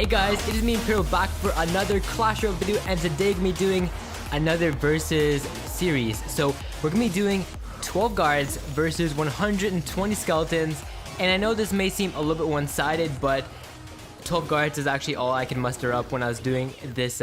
Hey guys, it is me Imperial back for another Clash Royale video, and today we're going to be doing another versus series. So we're going to be doing 12 guards versus 120 skeletons, and I know this may seem a little bit one-sided, but 12 guards is actually all I can muster up when I was doing this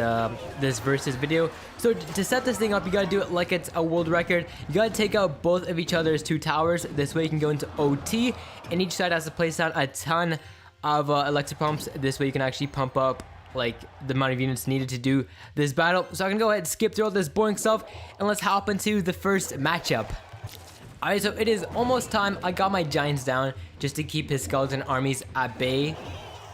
this versus video. So to set this thing up, you gotta do it like it's a world record. You gotta take out both of each other's two towers. This way you can go into OT, and each side has to place down a ton of elixir pumps. This way you can actually pump up like the amount of units needed to do this battle. So I'm gonna go ahead and skip through all this boring stuff, and let's hop into the first matchup. Alright, so it is almost time. I got my giants down just to keep his skeleton armies at bay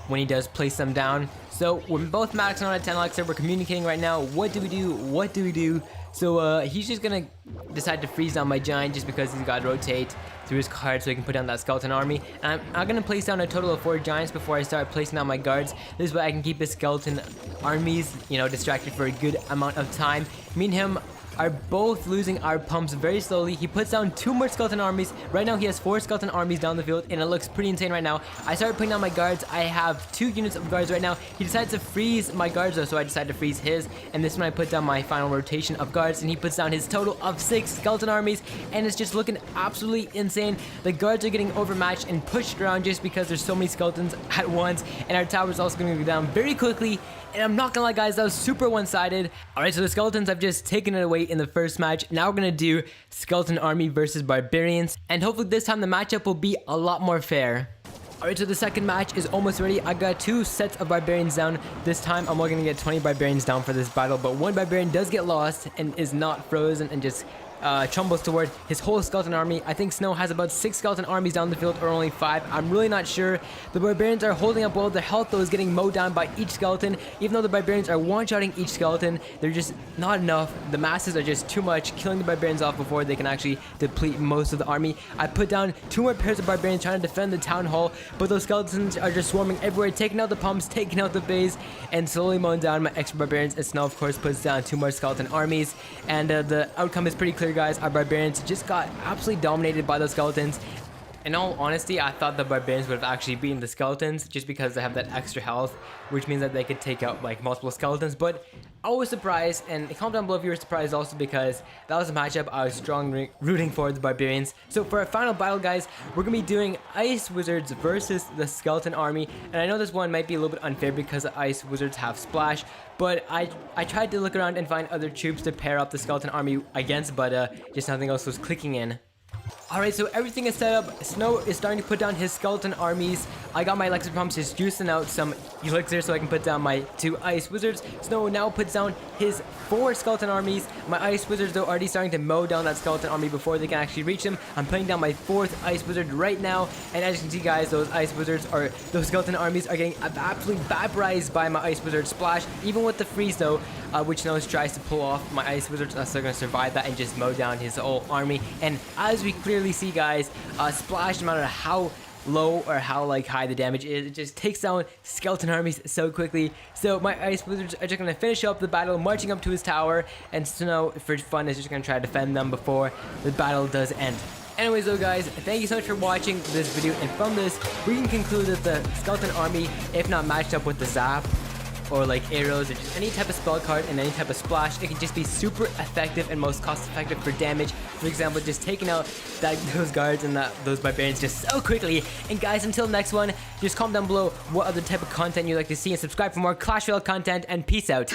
when he does place them down. So we're both maxing out at 10 elixir. We're communicating right now. What do we do? What do we do? So he's just gonna decide to freeze down my giant just because he's got to rotate through his card so he can put down that skeleton army. And I'm gonna place down a total of 4 giants before I start placing down my guards. This way I can keep his skeleton armies, you know, distracted for a good amount of time. Me and him are both losing our pumps very slowly. He puts down 2 more skeleton armies. Right now he has 4 skeleton armies down the field, and it looks pretty insane right now. I started putting down my guards. I have 2 units of guards right now. He decides to freeze my guards though, so I decided to freeze his, and this one I put down my final rotation of guards, and he puts down his total of 6 skeleton armies, and it's just looking absolutely insane. The guards are getting overmatched and pushed around just because there's so many skeletons at once, and our tower is also going to go down very quickly. And I'm not gonna lie guys, that was super one-sided. Alright, so the skeletons have just taken it away in the first match. Now we're gonna do skeleton army versus barbarians, and hopefully this time the matchup will be a lot more fair. Alright, so the second match is almost ready. I got 2 sets of barbarians down. This time I'm only gonna get 20 barbarians down for this battle, but one barbarian does get lost and is not frozen and just tumbles toward his whole skeleton army. I think Snow has about 6 skeleton armies down the field, or only 5. I'm really not sure. The barbarians are holding up well. Their health though is getting mowed down by each skeleton. Even though the barbarians are one-shotting each skeleton, they're just not enough. The masses are just too much, killing the barbarians off before they can actually deplete most of the army. I put down 2 more pairs of barbarians trying to defend the town hall, but those skeletons are just swarming everywhere, taking out the pumps, taking out the base, and slowly mowing down my extra barbarians. And Snow of course puts down 2 more skeleton armies, and the outcome is pretty clear guys. Our barbarians just got absolutely dominated by those skeletons. In all honesty, I thought the barbarians would have actually beaten the skeletons just because they have that extra health, which means that they could take out like multiple skeletons. But I was surprised, and comment down below if you were surprised also, because that was a matchup I was strongly rooting for the barbarians. So for our final battle guys, we're gonna be doing ice wizards versus the skeleton army, and I know this one might be a little bit unfair because the ice wizards have splash, but I tried to look around and find other troops to pair up the skeleton army against, but just nothing else was clicking in. Alright, so everything is set up. Snow is starting to put down his skeleton armies. I got my elixir pumps just juicing out some elixir so I can put down my 2 ice wizards. Snow now puts down his 4 skeleton armies. My ice wizards though already starting to mow down that skeleton army before they can actually reach him. I'm putting down my 4th ice wizard right now, and as you can see guys, those skeleton armies are getting absolutely vaporized by my ice wizard splash. Even with the freeze though, which Snow tries to pull off, my ice wizards are still going to survive that and just mow down his whole army. And as we clearly see guys, splash, no matter how low or how like high the damage is, it just takes down skeleton armies so quickly. So my ice wizards are just going to finish up the battle, marching up to his tower, and Snow for fun is just going to try to defend them before the battle does end. Anyways though guys, thank you so much for watching this video, and from this we can conclude that the skeleton army, if not matched up with the zap or like arrows or just any type of spell card and any type of splash, it can just be super effective and most cost effective for damage. For example, just taking out those guards and those barbarians just so quickly. And guys, until next one, just comment down below what other type of content you'd like to see, and subscribe for more Clash Royale content, and peace out.